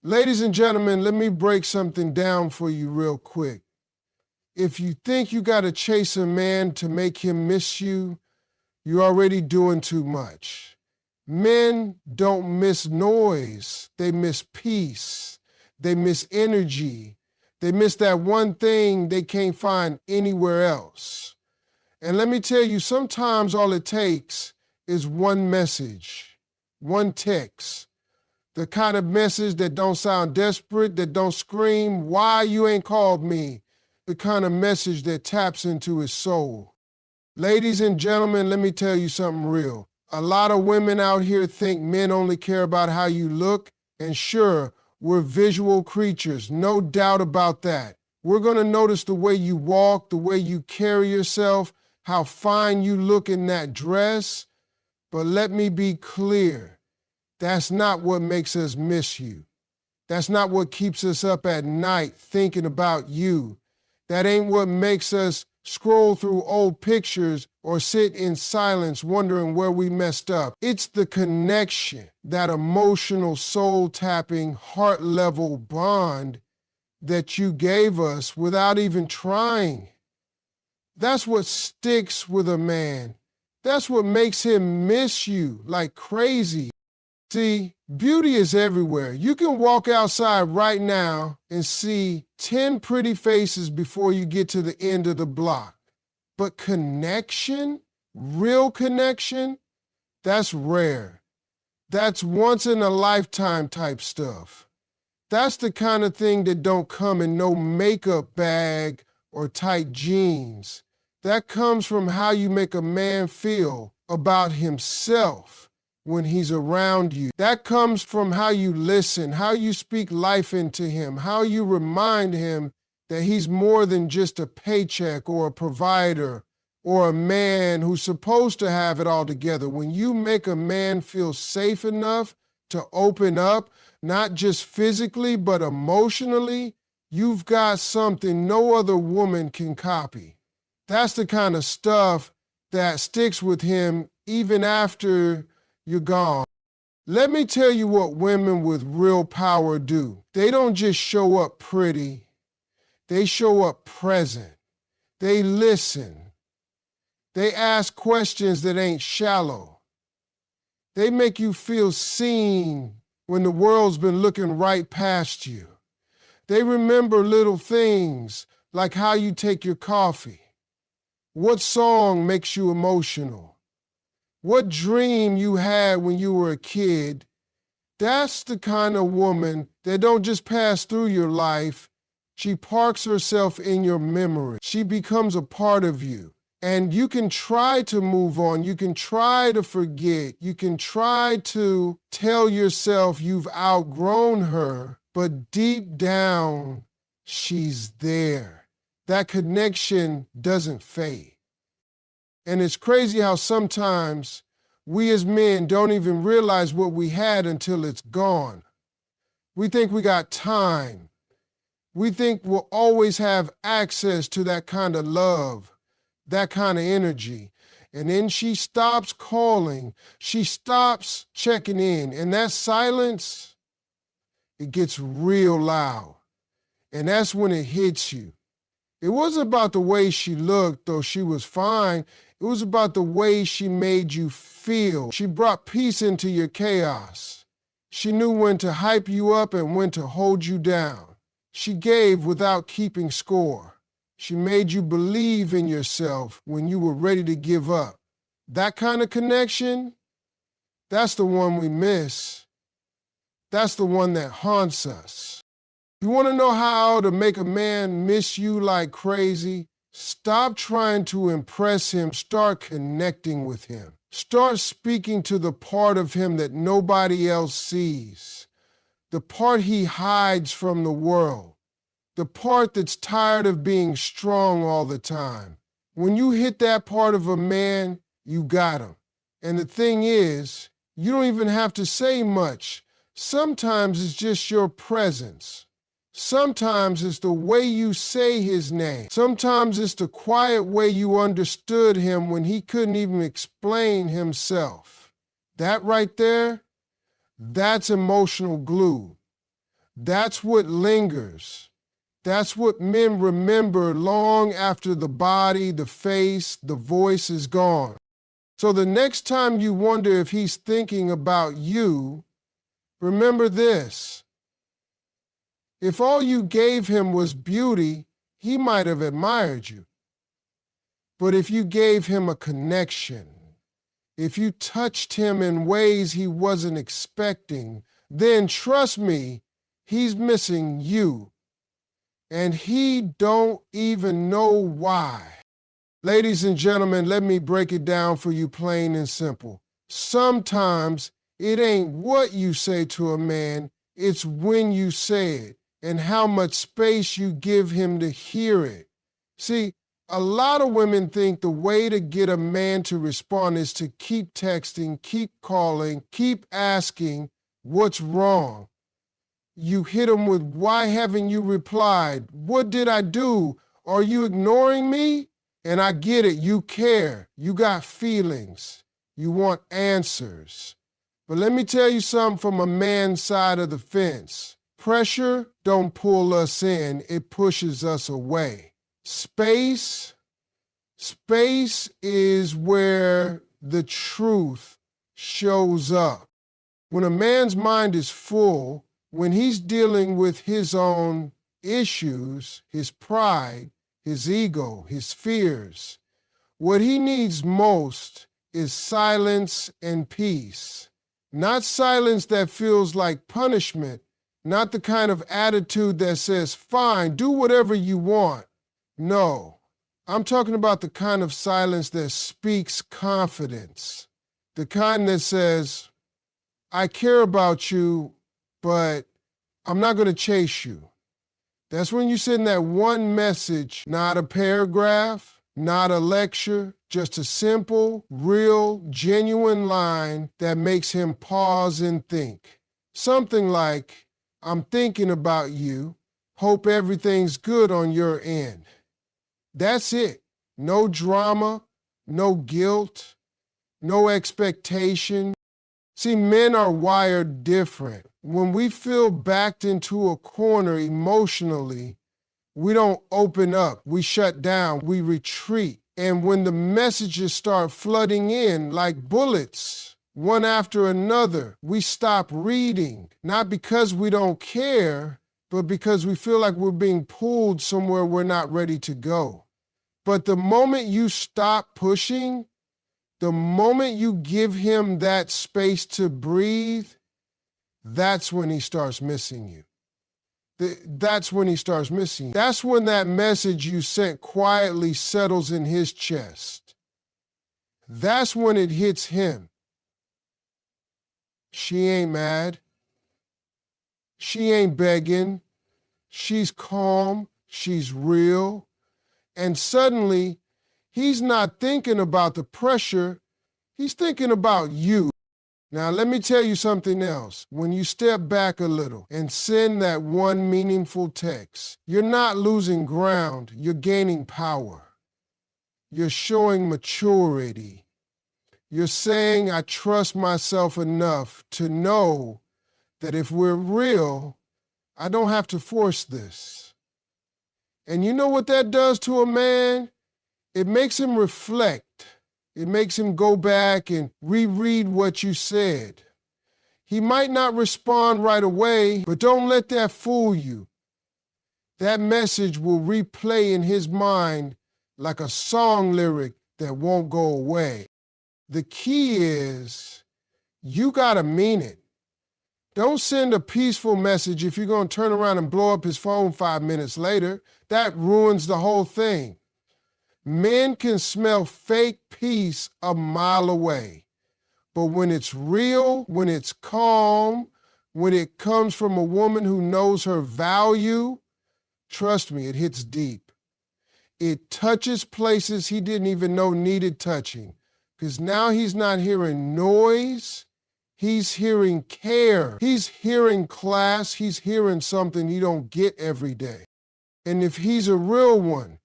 Ladies and gentlemen, let me break something down for you real quick. If you think you got to chase a man to make him miss you, you're already doing too much. Men don't miss noise. They miss peace. They miss energy. They miss that one thing they can't find anywhere else. And let me tell you, sometimes all it takes is one message, one text. The kind of message that don't sound desperate, that don't scream, why you ain't called me? The kind of message that taps into his soul. Ladies and gentlemen, let me tell you something real. A lot of women out here think men only care about how you look, and sure, we're visual creatures, no doubt about that. We're going to notice the way you walk, the way you carry yourself, how fine you look in that dress. But let me be clear. That's not what makes us miss you. That's not what keeps us up at night thinking about you. That ain't what makes us scroll through old pictures or sit in silence wondering where we messed up. It's the connection, that emotional, soul-tapping, heart-level bond that you gave us without even trying. That's what sticks with a man. That's what makes him miss you like crazy. See, beauty is everywhere. You can walk outside right now and see 10 pretty faces before you get to the end of the block. But connection, real connection, that's rare. That's once in a lifetime type stuff. That's the kind of thing that don't come in no makeup bag or tight jeans. That comes from how you make a man feel about himself when he's around you. That comes from how you listen, how you speak life into him, how you remind him that he's more than just a paycheck or a provider or a man who's supposed to have it all together. When you make a man feel safe enough to open up, not just physically, but emotionally, you've got something no other woman can copy. That's the kind of stuff that sticks with him even after you're gone. Let me tell you what women with real power do. They don't just show up pretty. They show up present. They listen. They ask questions that ain't shallow. They make you feel seen when the world's been looking right past you. They remember little things like how you take your coffee. What song makes you emotional? What dream you had when you were a kid. That's the kind of woman that don't just pass through your life. She parks herself in your memory. She becomes a part of you. And you can try to move on. You can try to forget. You can try to tell yourself you've outgrown her. But deep down, she's there. That connection doesn't fade. And it's crazy how sometimes we as men don't even realize what we had until it's gone. We think we got time. We think we'll always have access to that kind of love, that kind of energy. And then she stops calling. She stops checking in. And that silence, it gets real loud. And that's when it hits you. It wasn't about the way she looked, though she was fine. It was about the way she made you feel. She brought peace into your chaos. She knew when to hype you up and when to hold you down. She gave without keeping score. She made you believe in yourself when you were ready to give up. That kind of connection, that's the one we miss. That's the one that haunts us. You want to know how to make a man miss you like crazy? Stop trying to impress him. Start connecting with him. Start speaking to the part of him that nobody else sees. The part he hides from the world. The part that's tired of being strong all the time. When you hit that part of a man, you got him. And the thing is, you don't even have to say much. Sometimes it's just your presence. Sometimes it's the way you say his name. Sometimes it's the quiet way you understood him when he couldn't even explain himself. That right there, that's emotional glue. That's what lingers. That's what men remember long after the body, the face, the voice is gone. So the next time you wonder if he's thinking about you, remember this. If all you gave him was beauty, he might have admired you. But if you gave him a connection, if you touched him in ways he wasn't expecting, then trust me, he's missing you. And he don't even know why. Ladies and gentlemen, let me break it down for you plain and simple. Sometimes it ain't what you say to a man, it's when you say it and how much space you give him to hear it. See, a lot of women think the way to get a man to respond is to keep texting, keep calling, keep asking what's wrong. You hit him with, why haven't you replied? What did I do? Are you ignoring me? And I get it, you care, you got feelings, you want answers. But let me tell you something from a man's side of the fence. Pressure don't pull us in, it pushes us away. Space is where the truth shows up. When a man's mind is full, when he's dealing with his own issues, his pride, his ego, his fears, what he needs most is silence and peace. Not silence that feels like punishment, not the kind of attitude that says, fine, do whatever you want. No, I'm talking about the kind of silence that speaks confidence, the kind that says, I care about you, but I'm not going to chase you. That's when you send that one message, not a paragraph, not a lecture, just a simple, real, genuine line that makes him pause and think. Something like, I'm thinking about you, hope everything's good on your end. That's it. No drama, no guilt, no expectation. See, men are wired different. When we feel backed into a corner emotionally, we don't open up, we shut down, we retreat. And when the messages start flooding in like bullets, one after another, we stop reading, not because we don't care, but because we feel like we're being pulled somewhere we're not ready to go. But the moment you stop pushing, the moment you give him that space to breathe, that's when he starts missing you. That's when he starts missing you. That's when that message you sent quietly settles in his chest. That's when it hits him. She ain't mad. She ain't begging. She's calm. She's real. And suddenly, he's not thinking about the pressure. He's thinking about you. Now, let me tell you something else. When you step back a little and send that one meaningful text, you're not losing ground, you're gaining power. You're showing maturity. You're saying, I trust myself enough to know that if we're real, I don't have to force this. And you know what that does to a man? It makes him reflect. It makes him go back and reread what you said. He might not respond right away, but don't let that fool you. That message will replay in his mind like a song lyric that won't go away. The key is you gotta mean it. Don't send a peaceful message if you're gonna turn around and blow up his phone 5 minutes later. That ruins the whole thing. Men can smell fake peace a mile away. But when it's real, when it's calm, when it comes from a woman who knows her value, trust me, it hits deep. It touches places he didn't even know needed touching. Because now he's not hearing noise, he's hearing care. He's hearing class, he's hearing something he don't get every day. And if he's a real one,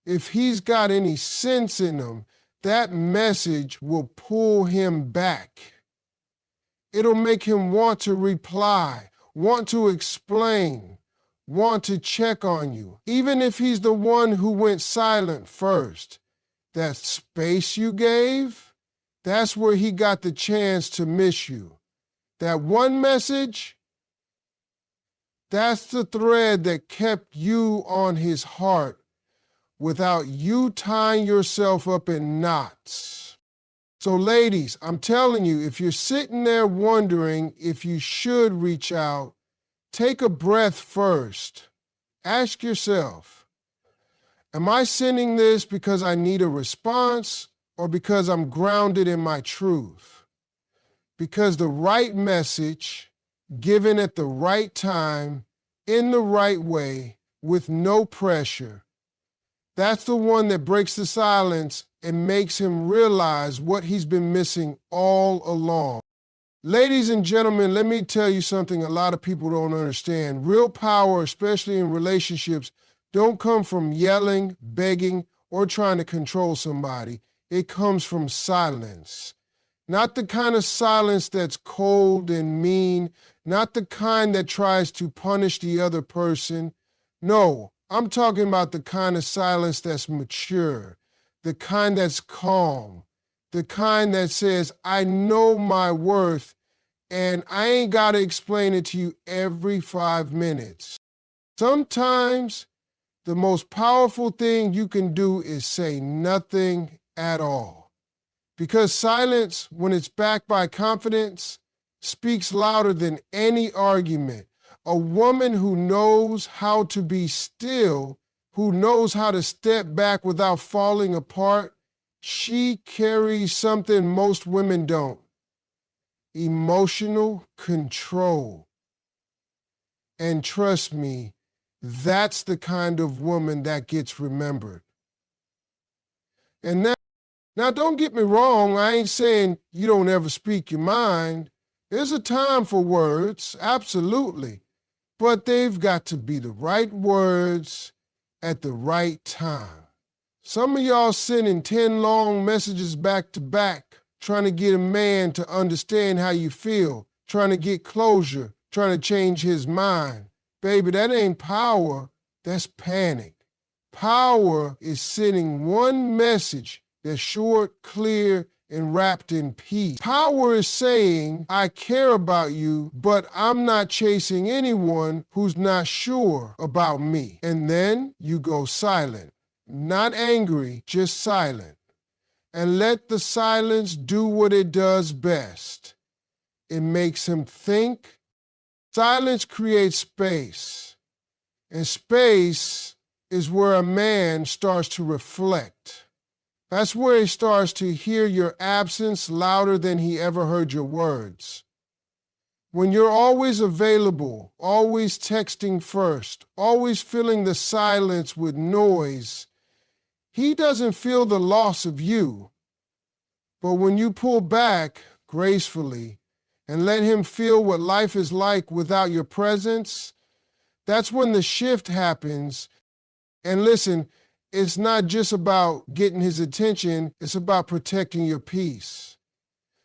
if he's got any sense in him, that message will pull him back. It'll make him want to reply, want to explain, want to check on you. Even if he's the one who went silent first, that space you gave, that's where he got the chance to miss you. That one message, that's the thread that kept you on his heart without you tying yourself up in knots. So ladies, I'm telling you, if you're sitting there wondering if you should reach out, take a breath first. Ask yourself, am I sending this because I need a response or because I'm grounded in my truth? Because the right message, given at the right time, in the right way, with no pressure, that's the one that breaks the silence and makes him realize what he's been missing all along. Ladies and gentlemen, let me tell you something a lot of people don't understand. Real power, especially in relationships, don't come from yelling, begging, or trying to control somebody. It comes from silence. Not the kind of silence that's cold and mean, not the kind that tries to punish the other person. No, I'm talking about the kind of silence that's mature, the kind that's calm, the kind that says, I know my worth and I ain't got to explain it to you every 5 minutes. Sometimes the most powerful thing you can do is say nothing at all. Because silence, when it's backed by confidence, speaks louder than any argument. A woman who knows how to be still, who knows how to step back without falling apart, she carries something most women don't. Emotional control. And trust me, that's the kind of woman that gets remembered. And now don't get me wrong, I ain't saying you don't ever speak your mind. There's a time for words, absolutely. But they've got to be the right words at the right time. Some of y'all sending 10 long messages back to back, trying to get a man to understand how you feel, trying to get closure, trying to change his mind. Baby, that ain't power, that's panic. Power is sending one message that's short, clear, and wrapped in peace. Power is saying, I care about you, but I'm not chasing anyone who's not sure about me. And then you go silent. Not angry, just silent. And let the silence do what it does best. It makes him think. Silence creates space. And space is where a man starts to reflect. That's where he starts to hear your absence louder than he ever heard your words. When you're always available, always texting first, always filling the silence with noise, he doesn't feel the loss of you. But when you pull back gracefully and let him feel what life is like without your presence, that's when the shift happens. And listen, it's not just about getting his attention, it's about protecting your peace.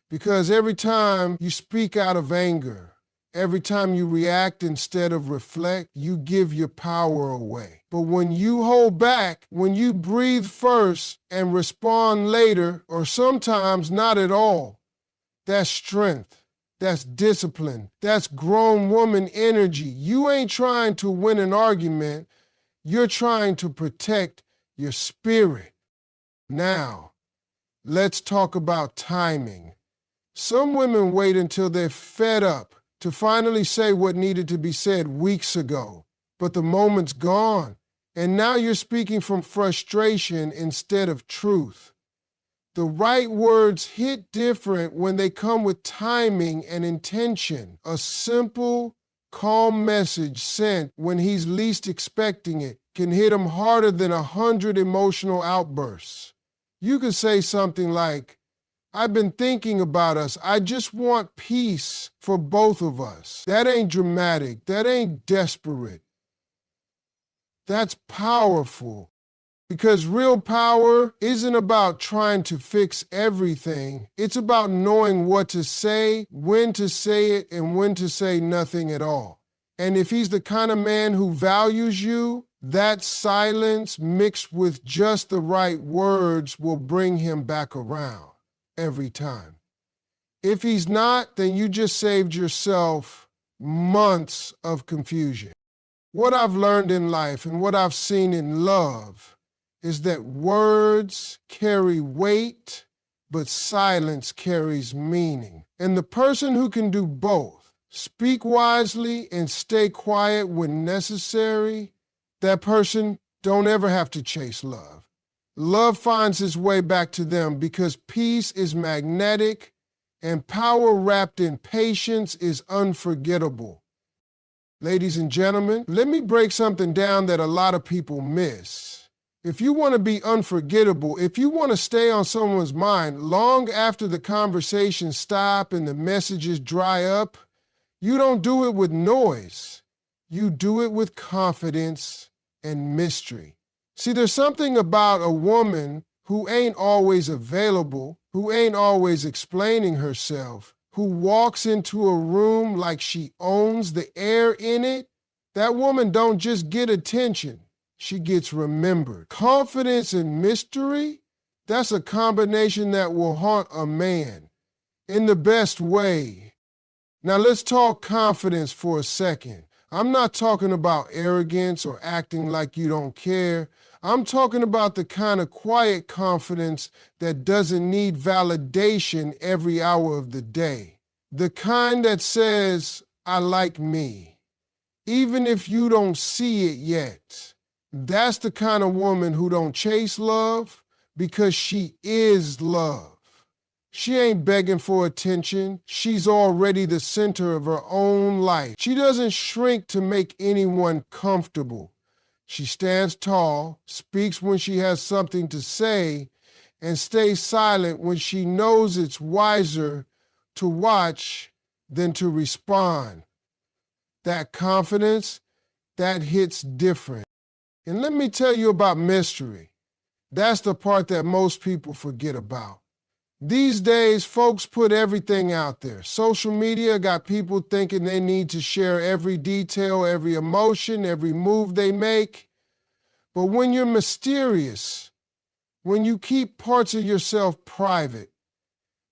Because every time you speak out of anger, every time you react instead of reflect, you give your power away. But when you hold back, when you breathe first and respond later, or sometimes not at all, that's strength, that's discipline, that's grown woman energy. You ain't trying to win an argument, you're trying to protect your spirit. Now, let's talk about timing. Some women wait until they're fed up to finally say what needed to be said weeks ago, but the moment's gone, and now you're speaking from frustration instead of truth. The right words hit different when they come with timing and intention. A simple, calm message sent when he's least expecting it can hit him harder than 100 emotional outbursts. You could say something like, I've been thinking about us. I just want peace for both of us. That ain't dramatic. That ain't desperate. That's powerful. Because real power isn't about trying to fix everything. It's about knowing what to say, when to say it, and when to say nothing at all. And if he's the kind of man who values you, that silence mixed with just the right words will bring him back around every time. If he's not, then you just saved yourself months of confusion. What I've learned in life and what I've seen in love is that words carry weight, but silence carries meaning. And the person who can do both, speak wisely and stay quiet when necessary, that person don't ever have to chase love. Love finds its way back to them because peace is magnetic and power wrapped in patience is unforgettable. Ladies and gentlemen, let me break something down that a lot of people miss. If you want to be unforgettable, if you want to stay on someone's mind long after the conversations stop and the messages dry up, you don't do it with noise. You do it with confidence and mystery. See, there's something about a woman who ain't always available, who ain't always explaining herself, who walks into a room like she owns the air in it. That woman don't just get attention, she gets remembered. Confidence and mystery, that's a combination that will haunt a man in the best way. Now let's talk confidence for a second. I'm not talking about arrogance or acting like you don't care. I'm talking about the kind of quiet confidence that doesn't need validation every hour of the day. The kind that says, I like me, even if you don't see it yet. That's the kind of woman who don't chase love because she is love. She ain't begging for attention. She's already the center of her own life. She doesn't shrink to make anyone comfortable. She stands tall, speaks when she has something to say, and stays silent when she knows it's wiser to watch than to respond. That confidence, that hits different. And let me tell you about mystery. That's the part that most people forget about. These days, folks put everything out there. Social media got people thinking they need to share every detail, every emotion, every move they make. But when you're mysterious, when you keep parts of yourself private,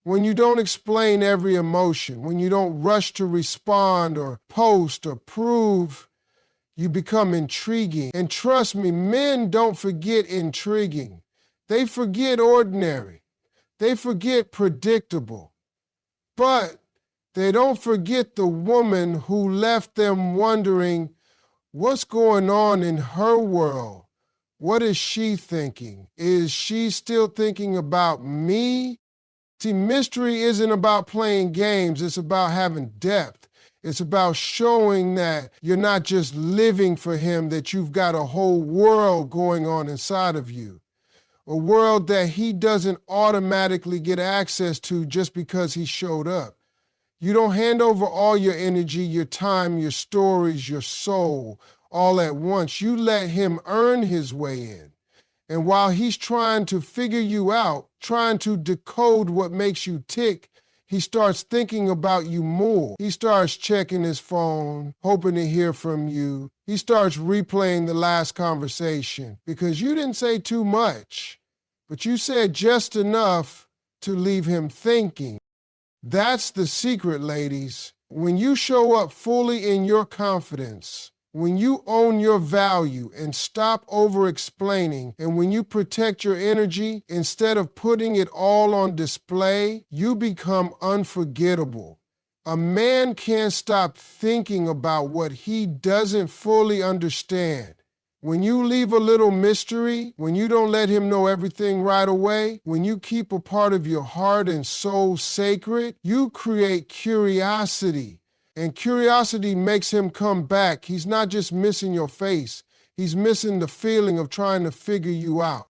when you don't explain every emotion, when you don't rush to respond or post or prove, you become intriguing. And trust me, men don't forget intriguing. They forget ordinary. They forget predictable, but they don't forget the woman who left them wondering what's going on in her world. What is she thinking? Is she still thinking about me? See, mystery isn't about playing games. It's about having depth. It's about showing that you're not just living for him, that you've got a whole world going on inside of you. A world that he doesn't automatically get access to just because he showed up. You don't hand over all your energy, your time, your stories, your soul, all at once. You let him earn his way in. And while he's trying to figure you out, trying to decode what makes you tick, he starts thinking about you more. He starts checking his phone, hoping to hear from you. He starts replaying the last conversation because you didn't say too much, but you said just enough to leave him thinking. That's the secret, ladies. When you show up fully in your confidence, when you own your value and stop over-explaining, and when you protect your energy instead of putting it all on display, you become unforgettable. A man can't stop thinking about what he doesn't fully understand. When you leave a little mystery, when you don't let him know everything right away, when you keep a part of your heart and soul sacred, you create curiosity. And curiosity makes him come back. He's not just missing your face. He's missing the feeling of trying to figure you out.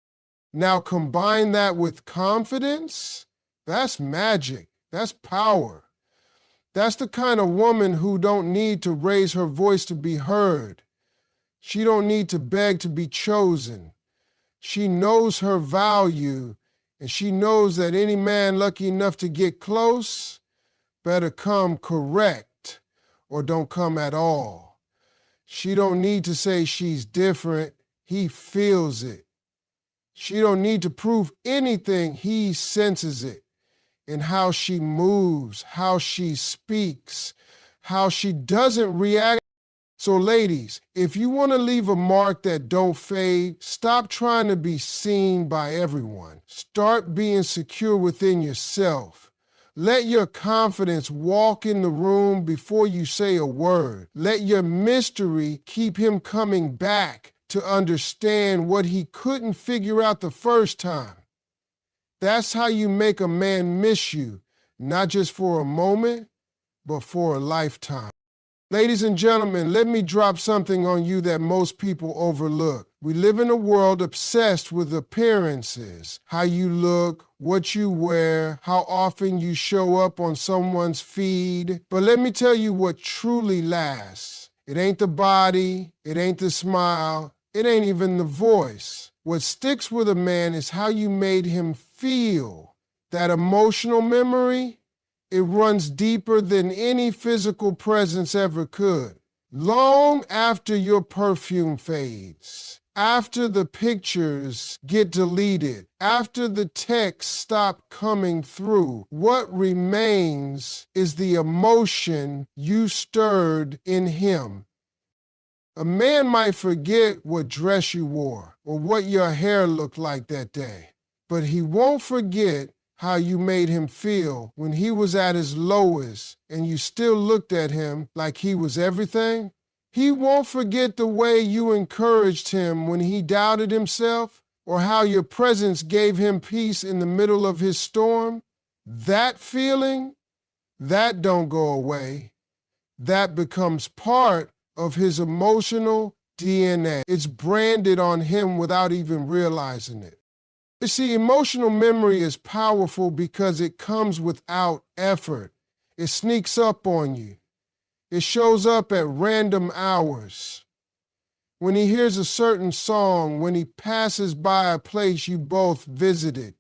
Now combine that with confidence. That's magic. That's power. That's the kind of woman who don't need to raise her voice to be heard. She don't need to beg to be chosen. She knows her value, and she knows that any man lucky enough to get close better come correct or don't come at all. She don't need to say she's different. He feels it. She don't need to prove anything. He senses it in how she moves, how she speaks, how she doesn't react. So ladies, if you want to leave a mark that don't fade, stop trying to be seen by everyone. Start being secure within yourself. Let your confidence walk in the room before you say a word. Let your mystery keep him coming back to understand what he couldn't figure out the first time. That's how you make a man miss you, not just for a moment, but for a lifetime. Ladies and gentlemen, let me drop something on you that most people overlook. We live in a world obsessed with appearances, how you look, what you wear, how often you show up on someone's feed. But let me tell you what truly lasts. It ain't the body, it ain't the smile, it ain't even the voice. What sticks with a man is how you made him feel. That emotional memory, it runs deeper than any physical presence ever could. Long after your perfume fades, after the pictures get deleted, after the texts stop coming through, what remains is the emotion you stirred in him. A man might forget what dress you wore or what your hair looked like that day, but he won't forget how you made him feel when he was at his lowest and you still looked at him like he was everything. He won't forget the way you encouraged him when he doubted himself or how your presence gave him peace in the middle of his storm. That feeling, that don't go away. That becomes part of his emotional DNA. It's branded on him without even realizing it. You see, emotional memory is powerful because it comes without effort. It sneaks up on you. It shows up at random hours. When he hears a certain song, when he passes by a place you both visited,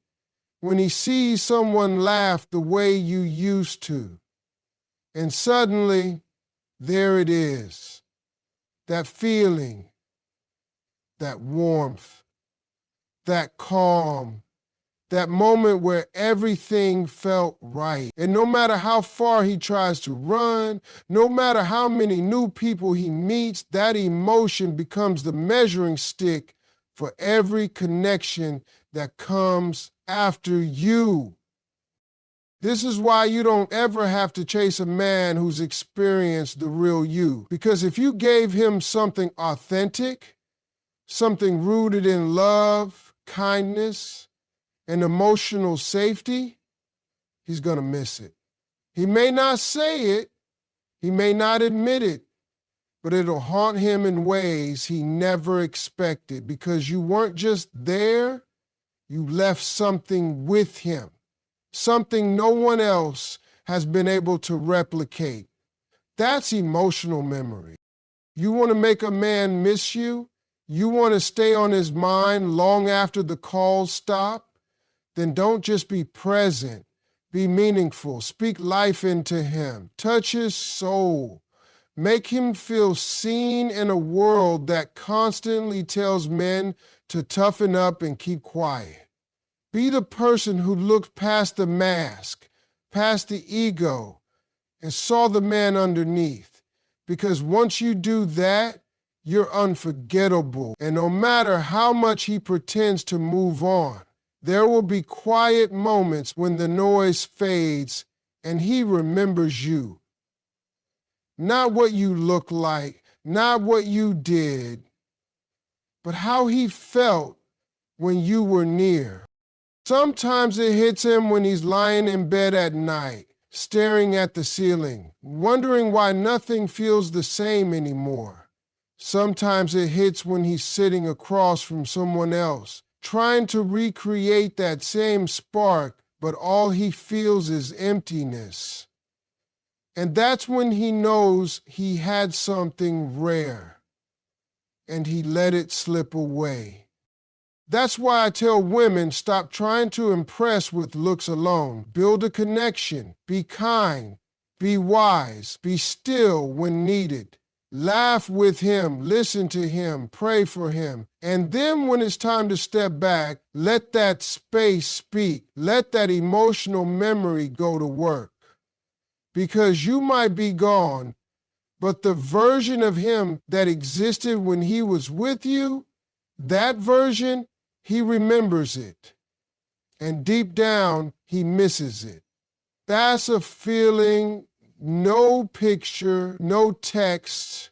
when he sees someone laugh the way you used to. And suddenly, there it is. That feeling, that warmth, that calm, that moment where everything felt right. And no matter how far he tries to run, no matter how many new people he meets, that emotion becomes the measuring stick for every connection that comes after you. This is why you don't ever have to chase a man who's experienced the real you. Because if you gave him something authentic, something rooted in love, kindness, and emotional safety, he's going to miss it. He may not say it, he may not admit it, but it'll haunt him in ways he never expected because you weren't just there, you left something with him, something no one else has been able to replicate. That's emotional memory. You want to make a man miss you? You want to stay on his mind long after the calls stop? Then don't just be present. Be meaningful. Speak life into him. Touch his soul. Make him feel seen in a world that constantly tells men to toughen up and keep quiet. Be the person who looked past the mask, past the ego, and saw the man underneath. Because once you do that, you're unforgettable. And no matter how much he pretends to move on, there will be quiet moments when the noise fades and he remembers you. Not what you look like, not what you did, but how he felt when you were near. Sometimes it hits him when he's lying in bed at night, staring at the ceiling, wondering why nothing feels the same anymore. Sometimes it hits when he's sitting across from someone else, trying to recreate that same spark, but all he feels is emptiness. And that's when he knows he had something rare, and he let it slip away. That's why I tell women, stop trying to impress with looks alone. Build a connection. Be kind. Be wise. Be still when needed. Laugh with him, listen to him, pray for him. And then when it's time to step back, let that space speak. Let that emotional memory go to work. Because you might be gone, but the version of him that existed when he was with you, that version, he remembers it. And deep down, he misses it. That's a feeling no picture, no text,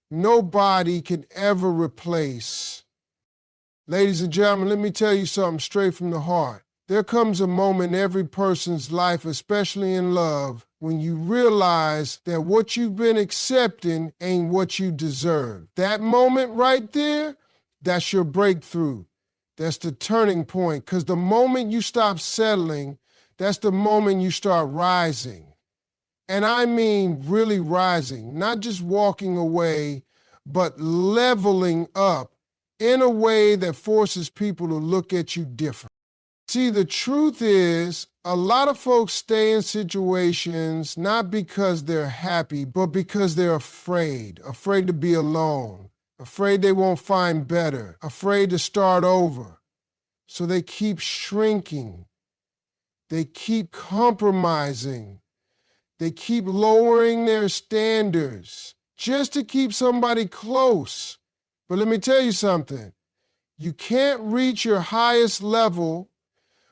nobody can ever replace. Ladies and gentlemen, let me tell you something straight from the heart. There comes a moment in every person's life, especially in love, when you realize that what you've been accepting ain't what you deserve. That moment right there, that's your breakthrough. That's the turning point, because the moment you stop settling, that's the moment you start rising. And I mean really rising, not just walking away, but leveling up in a way that forces people to look at you different. See, the truth is, a lot of folks stay in situations not because they're happy, but because they're afraid to be alone, afraid they won't find better, afraid to start over. So they keep shrinking. They keep compromising. They keep lowering their standards just to keep somebody close. But let me tell you something. You can't reach your highest level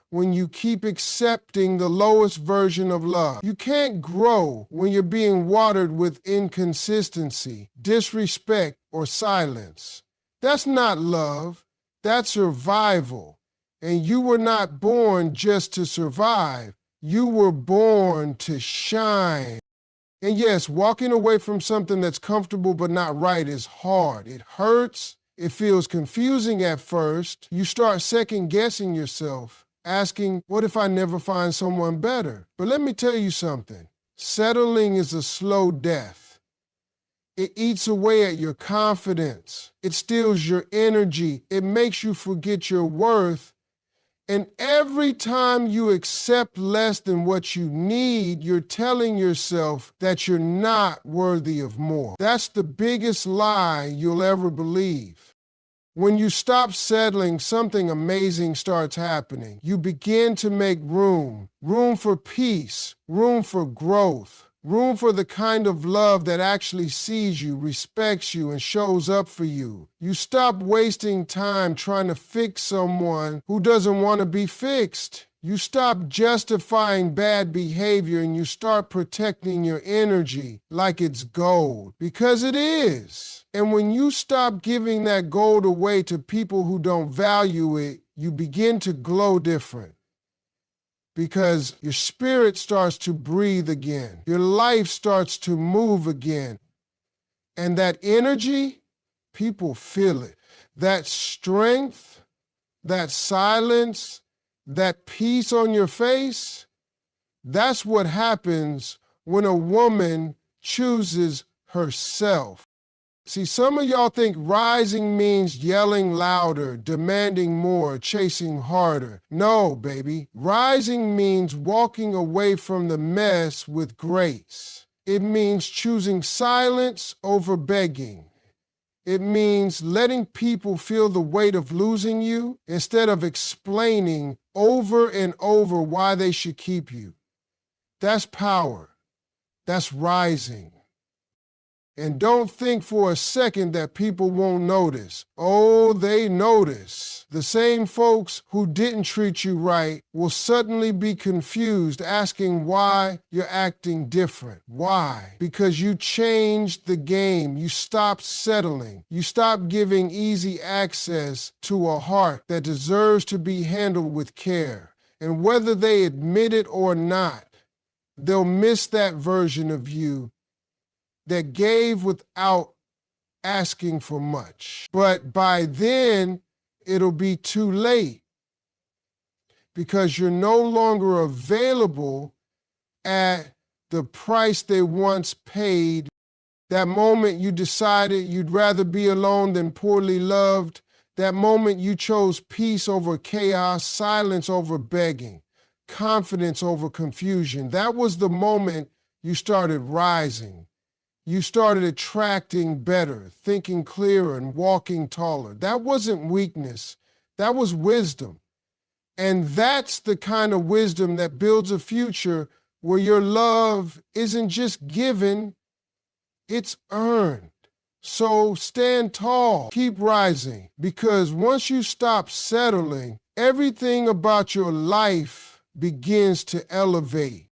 when you keep accepting the lowest version of love. You can't grow when you're being watered with inconsistency, disrespect, or silence. That's not love. That's survival. And you were not born just to survive. You were born to shine. And yes, walking away from something that's comfortable but not right is hard. It hurts. It feels confusing at first. You start second guessing yourself, asking, what if I never find someone better? But let me tell you something. Settling is a slow death. It eats away at your confidence. It steals your energy. It makes you forget your worth. And every time you accept less than what you need, you're telling yourself that you're not worthy of more. That's the biggest lie you'll ever believe. When you stop settling, something amazing starts happening. You begin to make room for peace, room for growth, room for the kind of love that actually sees you, respects you, and shows up for you. You stop wasting time trying to fix someone who doesn't want to be fixed. You stop justifying bad behavior and you start protecting your energy like it's gold, because it is. And when you stop giving that gold away to people who don't value it, you begin to glow different. Because your spirit starts to breathe again. Your life starts to move again. And that energy, people feel it. That strength, that silence, that peace on your face, that's what happens when a woman chooses herself. See, some of y'all think rising means yelling louder, demanding more, chasing harder. No, baby. Rising means walking away from the mess with grace. It means choosing silence over begging. It means letting people feel the weight of losing you instead of explaining over and over why they should keep you. That's power. That's rising. And don't think for a second that people won't notice. Oh, they notice. The same folks who didn't treat you right will suddenly be confused, asking why you're acting different. Why? Because you changed the game. You stopped settling. You stopped giving easy access to a heart that deserves to be handled with care. And whether they admit it or not, they'll miss that version of you that gave without asking for much. But by then, it'll be too late because you're no longer available at the price they once paid. That moment you decided you'd rather be alone than poorly loved. That moment you chose peace over chaos, silence over begging, confidence over confusion. That was the moment you started rising. You started attracting better, thinking clearer, and walking taller. That wasn't weakness. That was wisdom. And that's the kind of wisdom that builds a future where your love isn't just given, it's earned. So stand tall, keep rising, because once you stop settling, everything about your life begins to elevate.